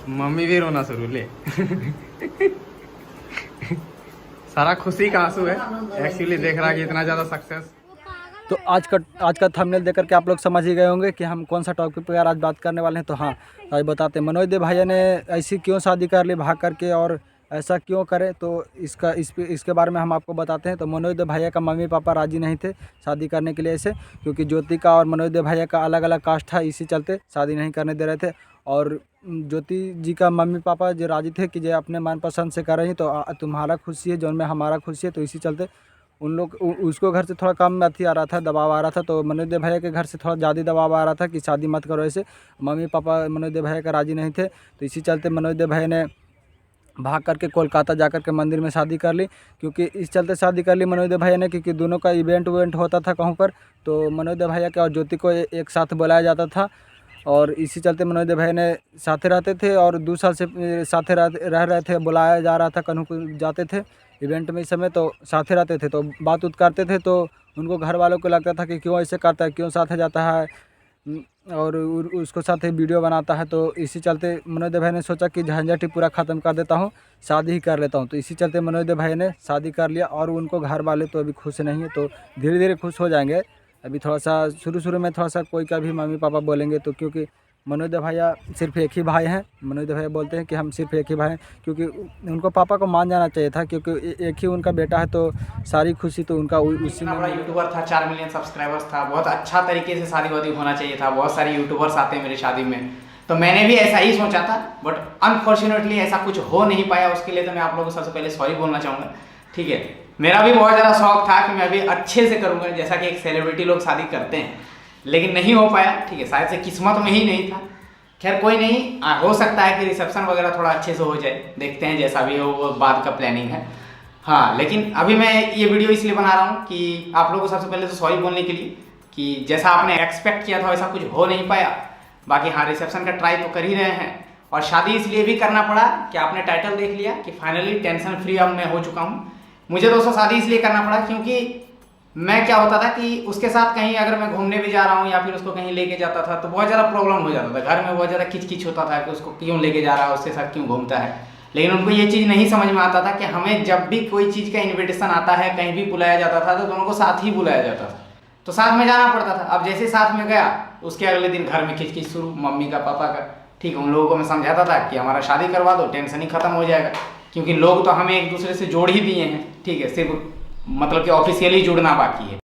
Mummy भी रोना शुरू ले सारा खुशी का आंसू है एक्चुअली देख रहा है कि इतना ज़्यादा सक्सेस। तो आज का थंबनेल देख करके आप लोग समझ ही गए होंगे कि हम कौन सा टॉपिक पर यार आज बात करने वाले हैं। तो हाँ, आज बताते हैं मनोज देव भैया ने ऐसी क्यों शादी कर ली भाग करके और ऐसा क्यों करे, तो इसके बारे में हम आपको बताते हैं। तो मनोज देव भैया का मम्मी पापा राज़ी नहीं थे शादी करने के लिए ऐसे, क्योंकि ज्योति का और मनोज देव भैया का अलग अलग कास्ट था, इसी चलते शादी नहीं करने दे रहे थे। और ज्योति जी का मम्मी पापा जो राज़ी थे कि जो अपने मनपसंद से कर रही तो तुम्हारा खुशी है जो में हमारा खुशी है, तो इसी चलते उन लोग उसको घर से थोड़ा कम अथी आ रहा था, दबाव आ रहा था। तो मनोज देव भैया के घर से थोड़ा ज़्यादा दबाव आ रहा था कि शादी मत करो ऐसे। मम्मी पापा मनोज देव भैया का राज़ी नहीं थे, तो इसी चलते मनोज देव भैया ने भाग करके कोलकाता जा कर के मंदिर में शादी कर ली। क्योंकि इस चलते शादी कर ली मनोज देव भैया ने, क्योंकि दोनों का इवेंट होता था कहूँ पर, तो मनोज देव भैया के और ज्योति को एक साथ बुलाया जाता था। और इसी चलते मनोज देव भैया ने साथे रहते थे और 2 साल से साथे रह रहे थे, बुलाया जा रहा था, कहीं को जाते थे इवेंट में, इस समय तो साथे रहते थे, तो बात उत करते थे। तो उनको घर वालों को लगता था कि क्यों ऐसे करता है, क्यों साथे जाता है और उसको साथ वीडियो बनाता है। तो इसी चलते मनोज देव भाई ने सोचा कि झंझट ही पूरा ख़त्म कर देता हूँ, शादी ही कर लेता हूँ। तो इसी चलते मनोज देव भाई ने शादी कर लिया और उनको घर वाले तो अभी खुश नहीं है, तो धीरे धीरे खुश हो जाएंगे। अभी थोड़ा सा शुरू में थोड़ा सा कोई का भी मम्मी पापा बोलेंगे, तो क्योंकि मनोज देव भैया सिर्फ एक ही भाई हैं। मनोज देव भैया बोलते हैं कि हम सिर्फ एक ही भाई हैं, क्योंकि उनको पापा को मान जाना चाहिए था, क्योंकि एक ही उनका बेटा है, तो सारी खुशी तो उनका उसी में। बड़ा यूट्यूबर था, 4 मिलियन सब्सक्राइबर्स था, बहुत अच्छा तरीके से शादी वादी होना चाहिए था, बहुत सारे यूट्यूबर्स आते हैं मेरी शादी में, तो मैंने भी ऐसा ही सोचा था। बट अनफॉर्चुनेटली ऐसा कुछ हो नहीं पाया। उसके लिए तो मैं आप लोगों को सबसे पहले सॉरी बोलना चाहूँगा। ठीक है, मेरा भी बहुत ज़्यादा शौक था कि मैं भी अच्छे से करूँगा, जैसा कि एक सेलिब्रिटी लोग शादी करते हैं, लेकिन नहीं हो पाया। ठीक है, शायद से किस्मत में ही नहीं था। खैर कोई नहीं, हो सकता है कि रिसेप्शन वगैरह थोड़ा अच्छे से हो जाए, देखते हैं, जैसा भी हो वो बाद का प्लानिंग है। हाँ, लेकिन अभी मैं ये वीडियो इसलिए बना रहा हूँ कि आप लोगों को सबसे पहले तो सॉरी बोलने के लिए कि जैसा आपने एक्सपेक्ट किया था वैसा कुछ हो नहीं पाया। बाकी हाँ, रिसेप्शन का ट्राई तो कर ही रहे हैं, और शादी इसलिए भी करना पड़ा कि आपने टाइटल देख लिया कि फाइनली टेंशन फ्री अब मैं हो चुका हूँ। मुझे दोस्तों शादी इसलिए करना पड़ा क्योंकि मैं क्या होता था कि उसके साथ कहीं अगर मैं घूमने भी जा रहा हूँ या फिर उसको कहीं लेके जाता था तो बहुत ज़्यादा प्रॉब्लम हो जाता था, घर में बहुत ज़्यादा किच होता था कि उसको क्यों लेके जा रहा है, उसके साथ क्यों घूमता है। लेकिन उनको ये चीज़ नहीं समझ में आता था कि हमें जब भी कोई चीज़ का इन्विटेशन आता है, कहीं भी बुलाया जाता था, तो दोनों को साथ ही बुलाया जाता था, तो साथ में जाना पड़ता था। अब जैसे साथ में गया, उसके अगले दिन घर में खिच शुरू, मम्मी का पापा का। ठीक है, उन लोगों को मैं समझाता था कि हमारा शादी करवा दो, टेंशन ही खत्म हो जाएगा, क्योंकि लोग तो हमें एक दूसरे से जोड़ ही दिए हैं। ठीक है, सिर्फ मतलब कि ऑफिशियली जुड़ना बाकी है।